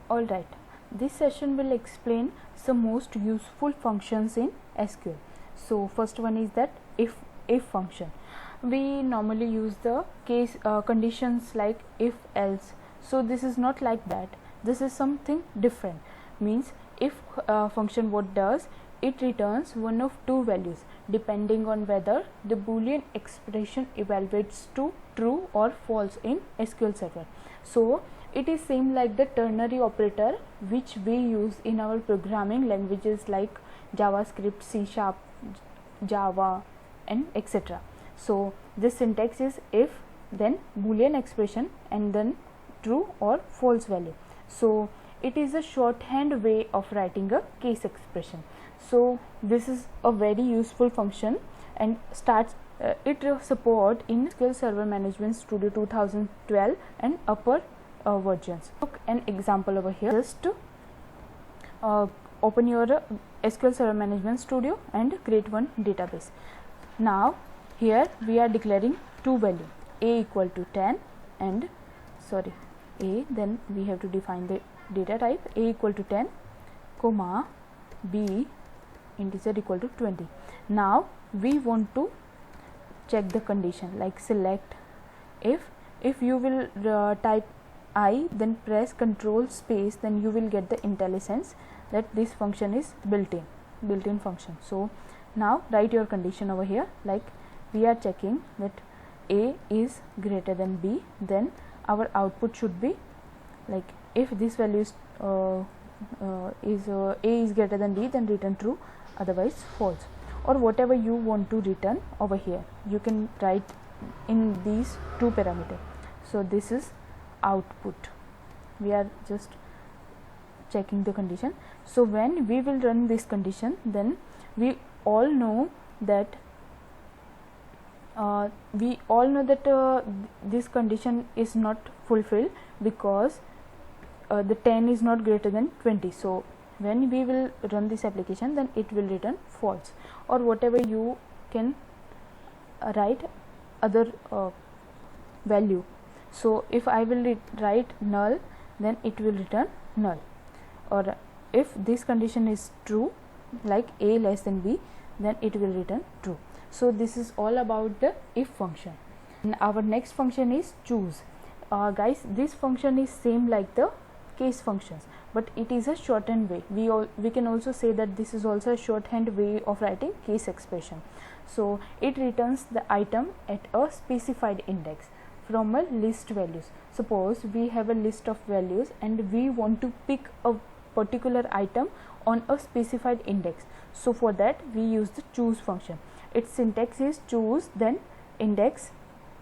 Alright, this session will explain some most useful functions in SQL. So first one is that if function. We normally use the case conditions like if else. So this is not like that. This is something different. Means if function what does, it returns one of two values depending on whether the boolean expression evaluates to true or false in SQL Server. So it is same like the ternary operator which we use in our programming languages like JavaScript, C#, Java and etc. So this syntax is if, then boolean expression and then true or false value. So it is a shorthand way of writing a case expression. So this is a very useful function and starts it support in SQL Server Management Studio 2012 and upper versions. Look an example over here. Just open your SQL Server Management Studio and create one database. Now here we are declaring two values, a equal to 10 and a, then we have to define the data type a equal to 10 comma b integer equal to 20. Now we want to check the condition like select if you will type I, then press control space, then you will get the intelligence that this function is built-in function. So now write your condition over here, like we are checking that a is greater than b, then our output should be like if this value is a is greater than b, then return true, otherwise false, or whatever you want to return over here you can write in these two parameters. So this is output, we are just checking the condition. So when we will run this condition, then we all know that this condition is not fulfilled because the 10 is not greater than 20. So when we will run this application, then it will return false, or whatever you can write other value. So if I will write null, then it will return null, or if this condition is true like a less than b, then it will return true. So this is all about the if function. And our next function is choose. Guys, this function is same like the case functions, but it is a shortened way. We can also say that this is also a shorthand way of writing case expression. So it returns the item at a specified index from a list values. Suppose we have a list of values and we want to pick a particular item on a specified index. So for that we use the choose function. Its syntax is choose, then index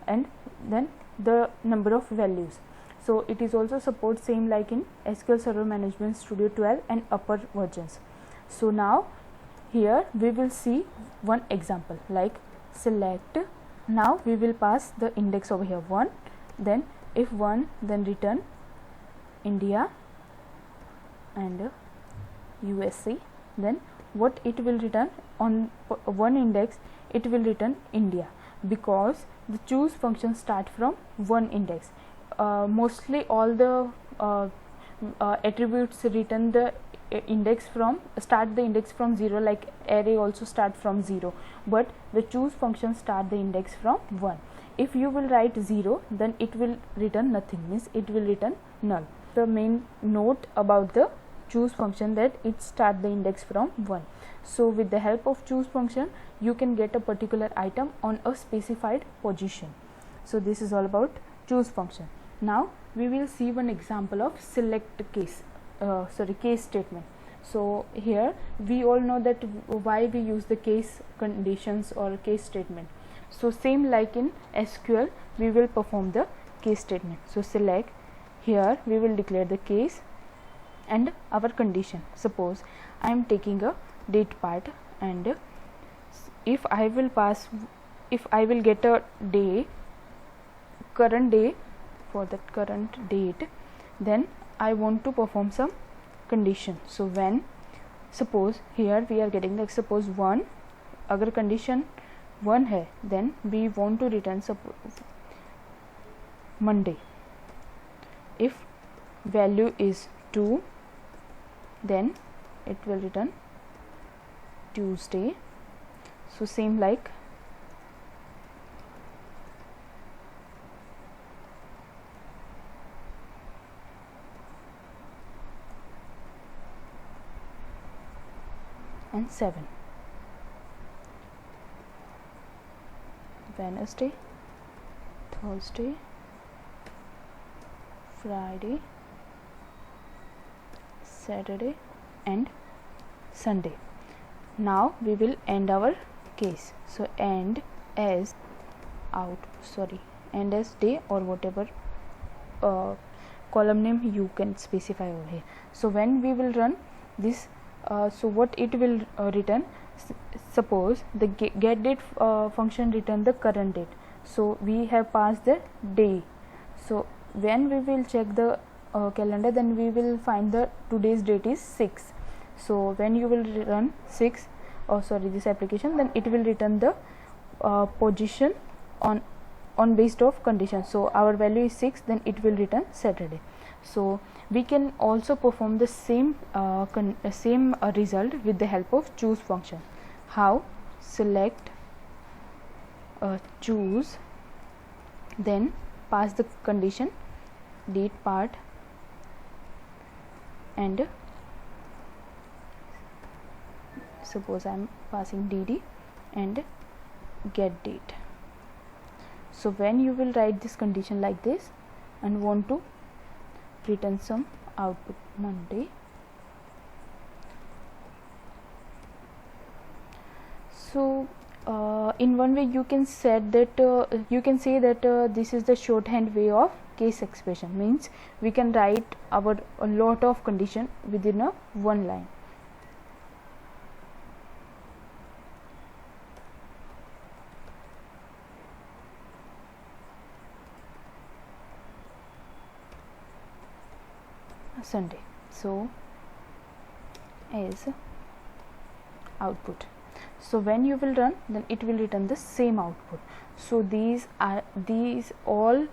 and then the number of values. So it is also support same like in SQL Server Management Studio 12 and upper versions. So now here we will see one example like select. Now we will pass the index over here 1, then if 1, then return India and USA. Then what it will return on one index, it will return India, because the choose function start from one index. Mostly all the attributes return the index from start the index from 0, like array also start from 0, but the choose function start the index from 1. If you will write 0, then it will return nothing, means it will return null. The main note about the choose function that it start the index from 1. So with the help of choose function you can get a particular item on a specified position. So this is all about choose function. Now we will see one example of select case case statement. So here we all know that why we use the case conditions or case statement. So same like in SQL we will perform the case statement. So select, here we will declare the case and our condition. Suppose I am taking a date part, and if I will get a day, current day, for that current date, then I want to perform some condition. So when suppose here we are getting like suppose 1, अगर condition 1 है, then we want to return Monday. If value is 2, then it will return Tuesday. So same like and 7, Wednesday, Thursday, Friday, Saturday and Sunday. Now we will end our case. So end as end as day, or whatever column name you can specify over here. So when we will run this, so what it will return, suppose the get date function return the current date. So we have passed the day. So when we will check the calendar, then we will find the today's date is 6. So when you will run this application, then it will return the position on based of condition. So our value is 6, then it will return Saturday. So we can also perform the same result with the help of choose function. How? Select choose, then pass the condition date part and suppose I am passing dd and get date. So when you will write this condition like this and want to return some output Monday, so in one way you can set that you can say that this is the shorthand way of case expression, means we can write a lot of condition within a one line. Sunday, so as output. So when you will run, then it will return the same output. So these all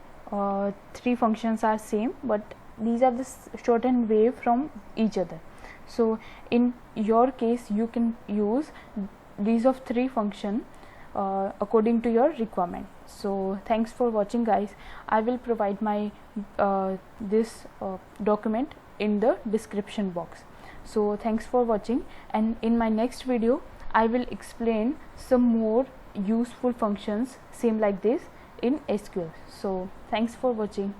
three functions are same, but these are the shortened way from each other. So in your case you can use these of three function according to your requirement. So thanks for watching, guys. I will provide my this document in the description box. So thanks for watching, and in my next video I will explain some more useful functions same like this in SQL. So thanks for watching.